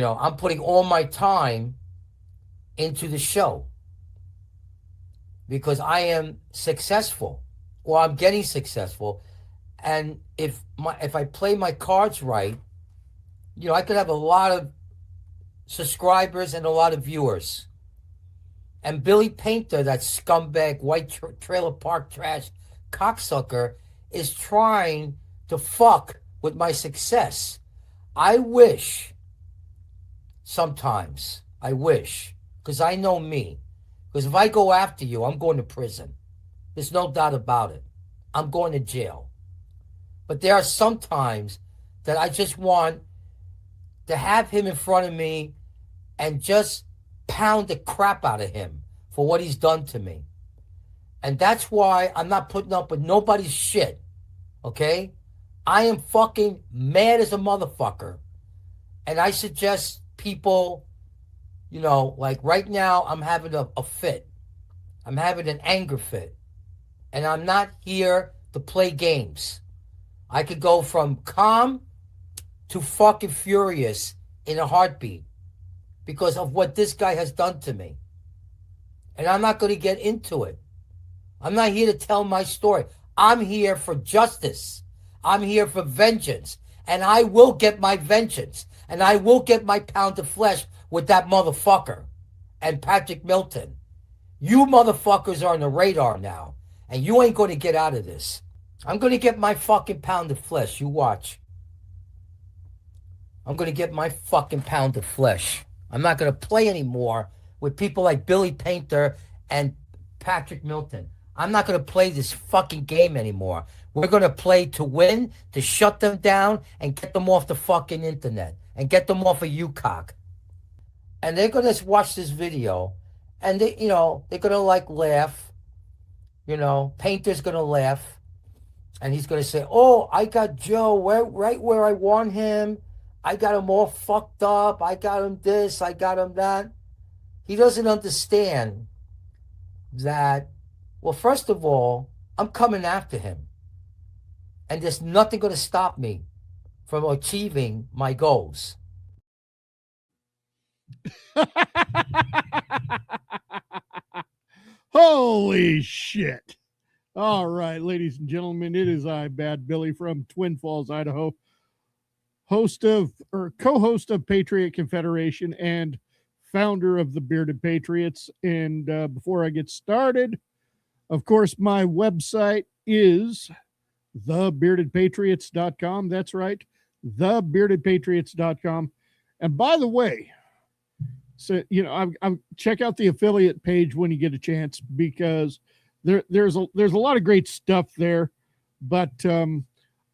I'm putting all my time into the show because I am successful, or I'm getting successful. And if I play my cards right, I could have a lot of subscribers and a lot of viewers. And Billy Painter, that scumbag, white trailer park trash cocksucker, is trying to fuck with my success. I wish, sometimes, because I know me. Because if I go after you, I'm going to prison. There's no doubt about it. I'm going to jail. But there are some times that I just want to have him in front of me and just pound the crap out of him for what he's done to me. And that's why I'm not putting up with nobody's shit. Okay? I am fucking mad as a motherfucker. And I suggest people, like right now, I'm having a fit. I'm having an anger fit. And I'm not here to play games. I could go from calm to fucking furious in a heartbeat because of what this guy has done to me. And I'm not going to get into it. I'm not here to tell my story. I'm here for justice. I'm here for vengeance. And I will get my vengeance. And I will get my pound of flesh with that motherfucker and Patrick Milton. You motherfuckers are on the radar now. And you ain't going to get out of this. I'm going to get my fucking pound of flesh. You watch. I'm going to get my fucking pound of flesh. I'm not going to play anymore with people like Billy Painter and Patrick Milton. I'm not going to play this fucking game anymore. We're going to play to win, to shut them down, and get them off the fucking internet. And get them off of UCOC. And they're going to watch this video. And they're going to laugh. Painter's going to laugh. And he's going to say, oh, I got Joe right where I want him. I got him all fucked up. I got him this. I got him that. He doesn't understand that, well, first of all, I'm coming after him. And there's nothing going to stop me from achieving my goals. Holy shit. All right, ladies and gentlemen, it is I, Bad Billy from Twin Falls, Idaho, co-host of Patriot Confederation and founder of the Bearded Patriots. And before I get started, of course, my website is thebeardedpatriots.com. That's right, thebeardedpatriots.com. And by the way, so I check out the affiliate page when you get a chance, because there's a lot of great stuff there. But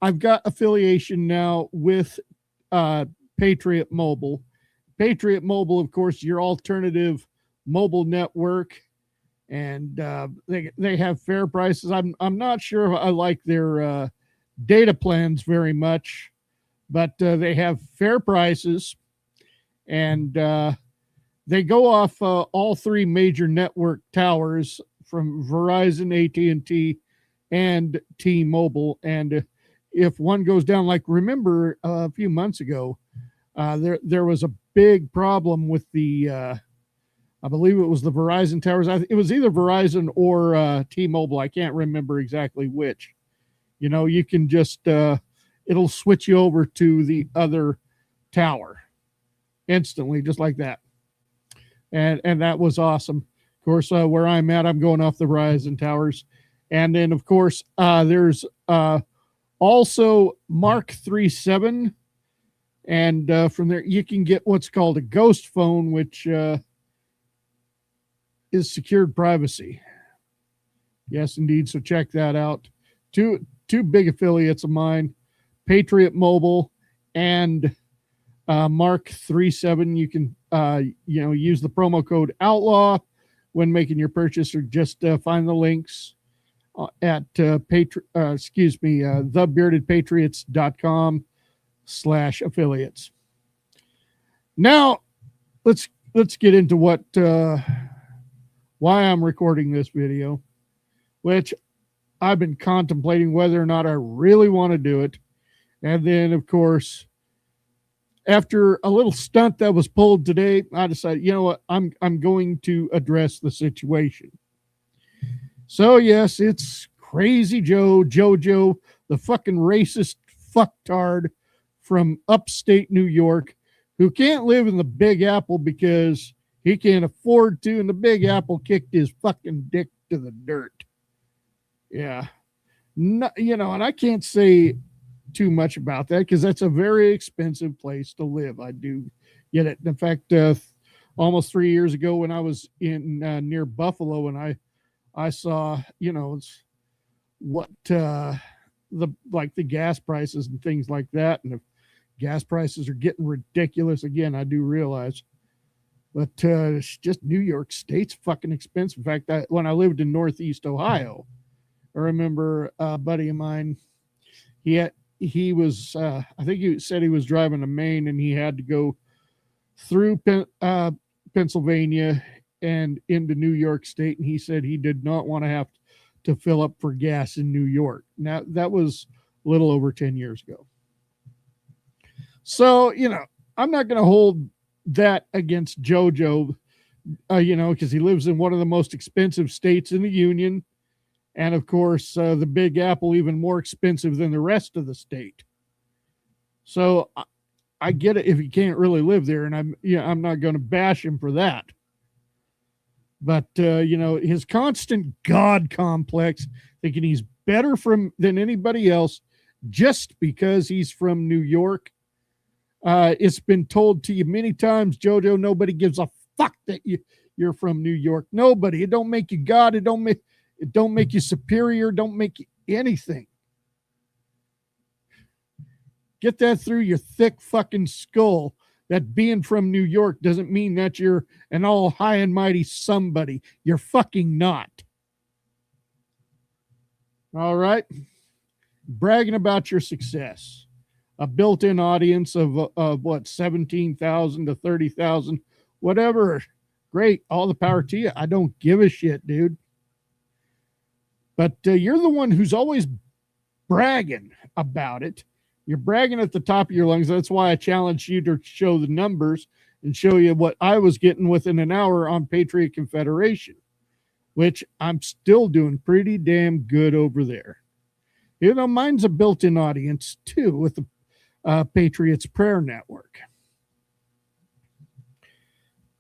I've got affiliation now with Patriot Mobile. Patriot Mobile, of course, your alternative mobile network, and they have fair prices. I'm not sure if I like their data plans very much, but they have fair prices, and they go off all three major network towers from Verizon, AT&T, and T-Mobile. And if one goes down, like remember a few months ago, there was a big problem with the, I believe it was the Verizon towers. It was either Verizon or T-Mobile. I can't remember exactly which. You can just, it'll switch you over to the other tower instantly, just like that. And that was awesome. Of course, where I'm at, I'm going off the Verizon towers. And then, of course, there's also Mark 37. And from there, you can get what's called a ghost phone, which is secured privacy. Yes, indeed. So check that out. Two big affiliates of mine, Patriot Mobile and Mark 37. You can use the promo code OUTLAW when making your purchase, or just find the links at thebeardedpatriots.com/affiliates. Now let's get into why I'm recording this video, which I've been contemplating whether or not I really want to do it. And then, of course, after a little stunt that was pulled today, I decided, you know what, I'm going to address the situation. So yes, it's Crazy Jojo, the fucking racist fucktard from upstate New York, who can't live in the Big Apple because he can't afford to, and the Big Apple kicked his fucking dick to the dirt. Yeah. No, you know, and I can't say too much about that because that's a very expensive place to live. I do get it. In fact, almost 3 years ago when I was in near Buffalo, and I saw, you know, it's what the gas prices and things like that, and if gas prices are getting ridiculous again, I do realize. But it's just New York State's fucking expensive. In fact, when I lived in Northeast Ohio, I remember a buddy of mine, he was I think he said he was driving to Maine, and he had to go through Pennsylvania and into New York State, and he said he did not want to have to fill up for gas in New York. Now, that was a little over 10 years ago. So, you know, I'm not going to hold that against Jojo, you know, because he lives in one of the most expensive states in the Union. And of course, the Big Apple even more expensive than the rest of the state. So I get it if he can't really live there, and I'm not going to bash him for that. But you know, his constant God complex, thinking he's better than anybody else just because he's from New York. It's been told to you many times, Jojo, nobody gives a fuck that you're from New York. Nobody. It don't make you God. It don't make you superior. Don't make you anything. Get that through your thick fucking skull, that being from New York doesn't mean that you're an all high and mighty somebody. You're fucking not. All right? Bragging about your success. A built-in audience of what, 17,000 to 30,000, whatever. Great. All the power to you. I don't give a shit, dude. But you're the one who's always bragging about it. You're bragging at the top of your lungs. That's why I challenged you to show the numbers and show you what I was getting within an hour on Patriot Confederation, which I'm still doing pretty damn good over there. You know, mine's a built-in audience too with the Patriots Prayer Network.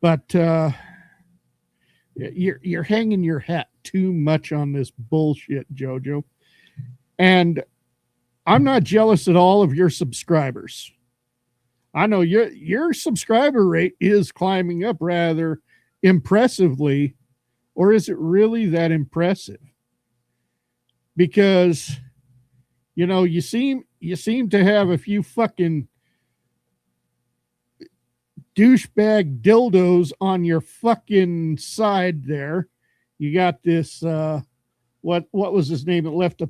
But you're hanging your hat too much on this bullshit, Jojo. And I'm not jealous at all of your subscribers. I know your subscriber rate is climbing up rather impressively, or is it really that impressive? Because, you know, you seem to have a few fucking douchebag dildos on your fucking side there. You got this what was his name? It left a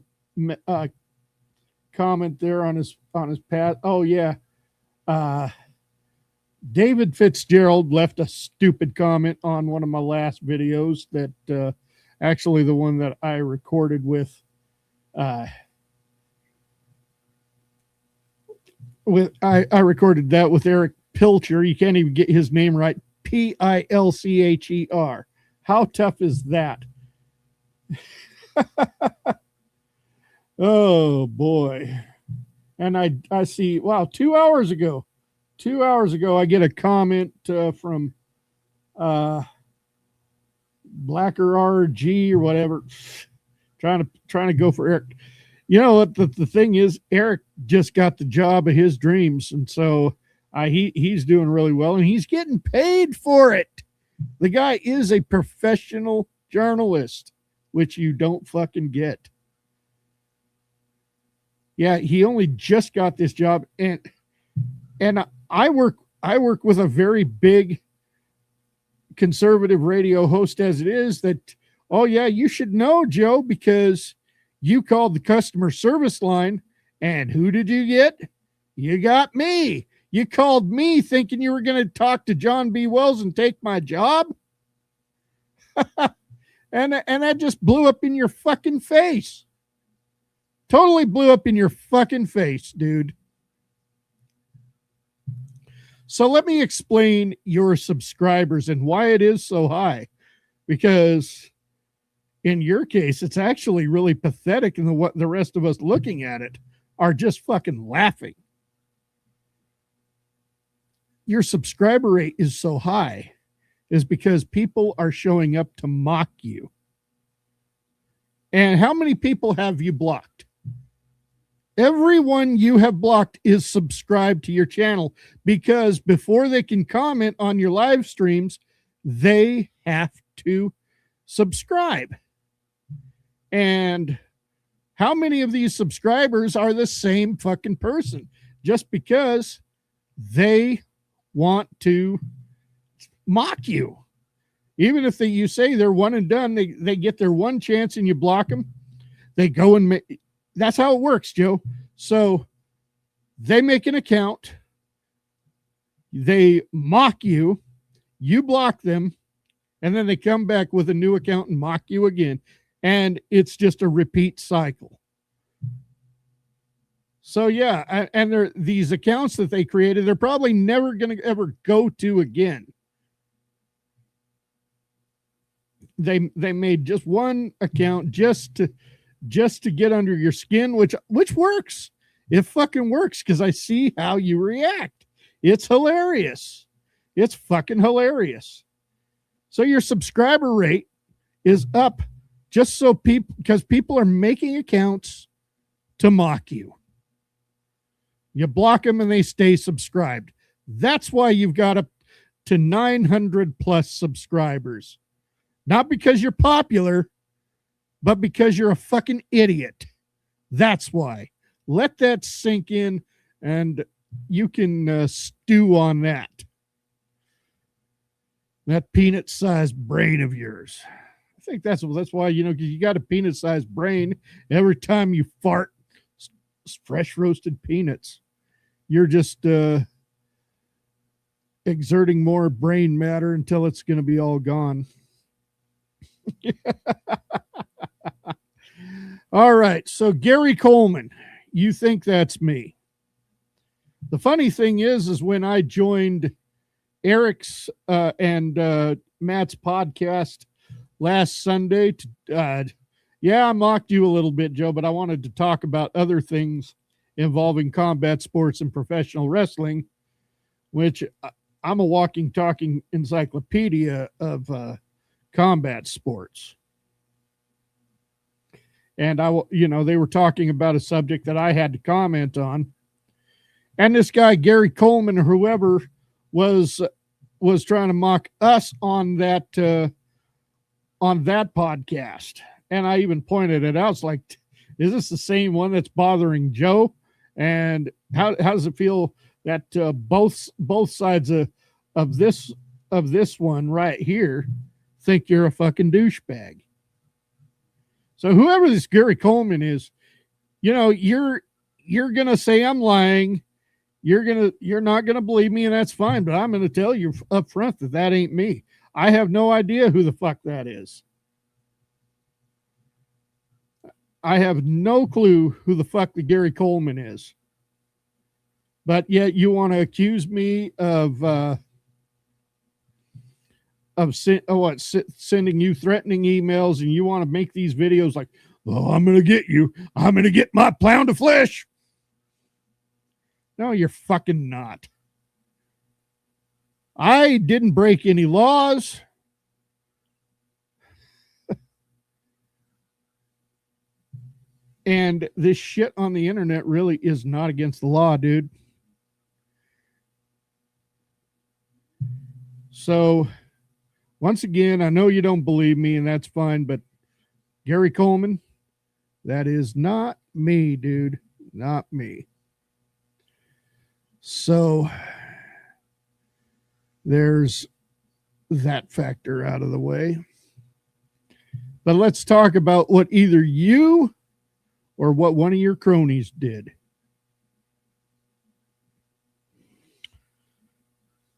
comment there on his path. Oh yeah. David Fitzgerald left a stupid comment on one of my last videos that actually the one that I recorded with I recorded that with Eric Pilcher. You can't even get his name right. Pilcher. How tough is that? Oh boy. And I see, wow, 2 hours ago, I get a comment from Blacker RG or whatever, trying to go for Eric. You know what the thing is, Eric just got the job of his dreams, and so he's doing really well, and he's getting paid for it. The guy is a professional journalist, which you don't fucking get. Yeah, he only just got this job, and I work with a very big conservative radio host as it is. That, oh yeah, you should know, Joe, because you called the customer service line, and who did you get? You got me. You called me thinking you were going to talk to John B. Wells and take my job. and that just blew up in your fucking face. Totally blew up in your fucking face, dude. So let me explain your subscribers and why it is so high. Because in your case, it's actually really pathetic, and what the rest of us looking at it are just fucking laughing. Your subscriber rate is so high is because people are showing up to mock you. And how many people have you blocked? Everyone you have blocked is subscribed to your channel, because before they can comment on your live streams, they have to subscribe. And how many of these subscribers are the same fucking person just because they want to mock you? Even if you say they're one and done, they get their one chance and you block them. They go and that's how it works, Joe. So they make an account, they mock you, you block them, and then they come back with a new account and mock you again. And it's just a repeat cycle. So yeah, and these accounts that they created, they're probably never going to ever go to again. They made just one account just to get under your skin, which works. It fucking works, because I see how you react. It's hilarious. It's fucking hilarious. So your subscriber rate is up just so because people are making accounts to mock you. You block them and they stay subscribed. That's why you've got up to 900 plus subscribers. Not because you're popular, but because you're a fucking idiot. That's why. Let that sink in, and you can stew on that. That peanut-sized brain of yours. I think that's why, because you got a peanut-sized brain. Every time you fart fresh roasted peanuts, you're just exerting more brain matter until it's going to be all gone. All right. So Gary Coleman, you think that's me. The funny thing is when I joined Eric's and Matt's podcast last Sunday, I mocked you a little bit, Joe, but I wanted to talk about other things involving combat sports and professional wrestling, which I'm a walking, talking encyclopedia of combat sports. And they were talking about a subject that I had to comment on. And this guy, Gary Coleman, or whoever, was trying to mock us on that podcast. And I even pointed it out. It's like, is this the same one that's bothering Joe? And how does it feel that both sides of this one right here think you're a fucking douchebag? So whoever this Gary Coleman is, you're gonna say I'm lying. You're not gonna believe me, and that's fine. But I'm gonna tell you up front that ain't me. I have no idea who the fuck that is. I have no clue who the fuck the Gary Coleman is. But yet you want to accuse me of sending you threatening emails, and you want to make these videos like, oh, I'm going to get you. I'm going to get my pound of flesh. No, you're fucking not. I didn't break any laws. And this shit on the internet really is not against the law, dude. So, once again, I know you don't believe me, and that's fine, but Gary Coleman, that is not me, dude. Not me. So, there's that factor out of the way. But let's talk about what either you or what one of your cronies did.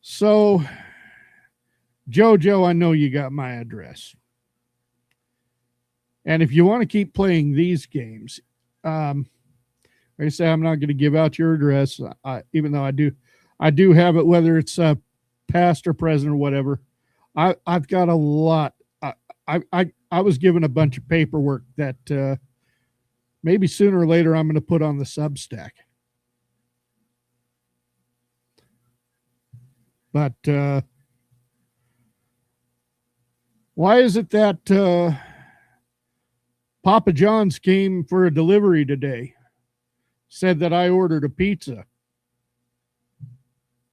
So, Jojo, I know you got my address. And if you want to keep playing these games, like I say, I'm not going to give out your address, even though I I do have it, whether it's past or present or whatever. I've got a lot. I was given a bunch of paperwork that maybe sooner or later I'm going to put on the Substack. But why is it that Papa John's came for a delivery today? Said that I ordered a pizza.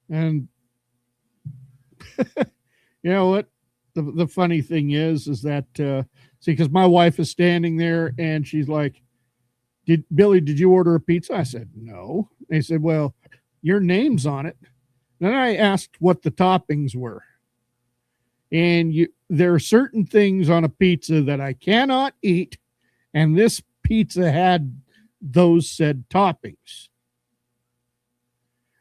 And you know what? The funny thing is that, see, because my wife is standing there and she's like, Billy, did you order a pizza? I said, no. They said, well, your name's on it. Then I asked what the toppings were. And there are certain things on a pizza that I cannot eat. And this pizza had those said toppings.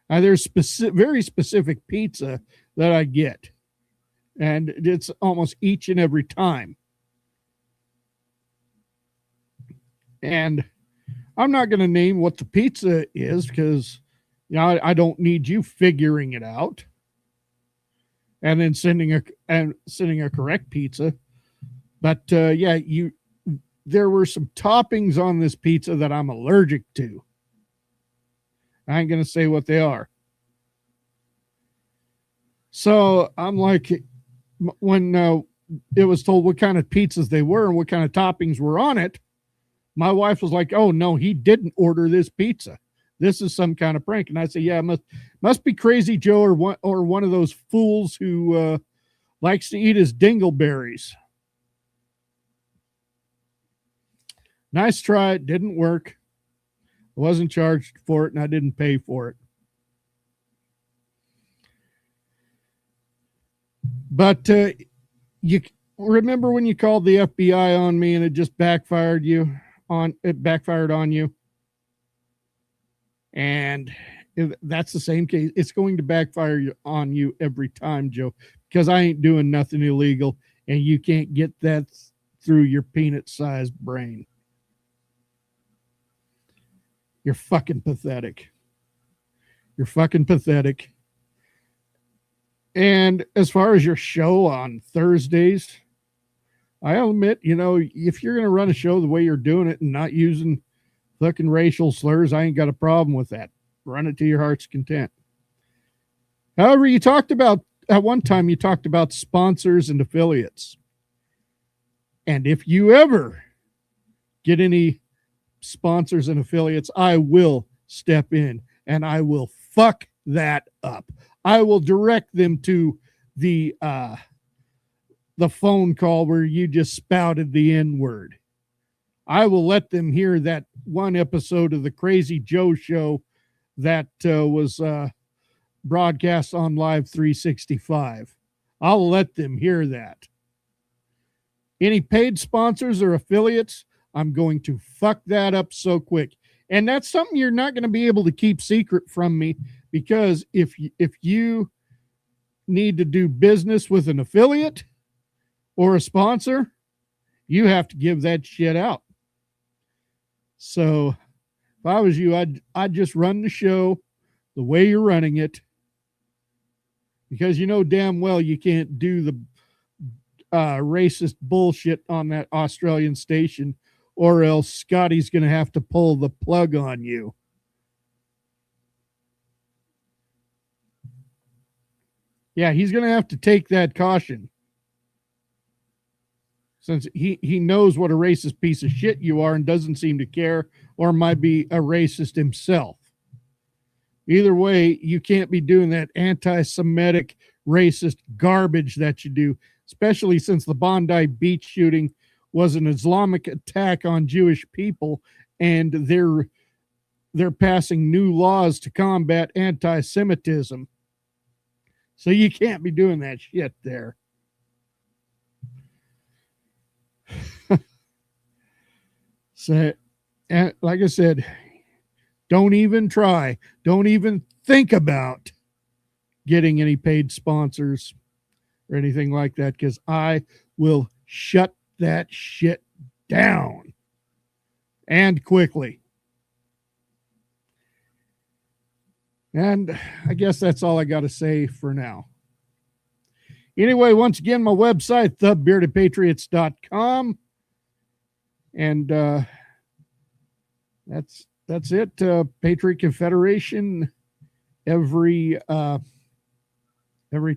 There's very specific pizza that I get. And it's almost each and every time. And I'm not going to name what the pizza is because, you know, I don't need you figuring it out and then sending a correct pizza. But yeah, there were some toppings on this pizza that I'm allergic to. I ain't going to say what they are. So I'm like, when it was told what kind of pizzas they were and what kind of toppings were on it, my wife was like, oh, no, he didn't order this pizza. This is some kind of prank. And I say, yeah, must be Crazy Joe or one of those fools who likes to eat his dingleberries. Nice try. It didn't work. I wasn't charged for it, and I didn't pay for it. But you remember when you called the FBI on me and it just backfired on you? And that's the same case. It's going to backfire on you every time, Joe, because I ain't doing nothing illegal, and you can't get that through your peanut-sized brain. You're fucking pathetic. You're fucking pathetic. And as far as your show on Thursdays, I'll admit, you know, if you're going to run a show the way you're doing it and not using fucking racial slurs, I ain't got a problem with that. Run it to your heart's content. However, at one time you talked about sponsors and affiliates. And if you ever get any sponsors and affiliates, I will step in and I will fuck that up. I will direct them to the phone call where you just spouted the N-word. I will let them hear that one episode of the Crazy Joe show that was broadcast on Live 365. I'll let them hear that. Any paid sponsors or affiliates, I'm going to fuck that up so quick. And that's something you're not going to be able to keep secret from me, because if you need to do business with an affiliate or a sponsor, you have to give that shit out. So if I was you, I'd just run the show the way you're running it, because you know damn well you can't do the racist bullshit on that Australian station, or else Scotty's going to have to pull the plug on you. Yeah, he's going to have to take that caution, since he knows what a racist piece of shit you are and doesn't seem to care, or might be a racist himself. Either way, you can't be doing that anti-Semitic racist garbage that you do, especially since the Bondi Beach shooting was an Islamic attack on Jewish people, and they're passing new laws to combat anti-Semitism. So you can't be doing that shit there. So, like I said, don't even try. Don't even think about getting any paid sponsors or anything like that, because I will shut that shit down, and quickly. And I guess that's all I got to say for now. Anyway, once again, my website, thebeardedpatriots.com. And that's it. Patriot Confederation every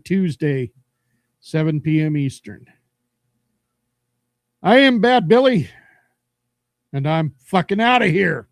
Tuesday, 7 p.m. Eastern. I am Bad Billy, and I'm fucking out of here.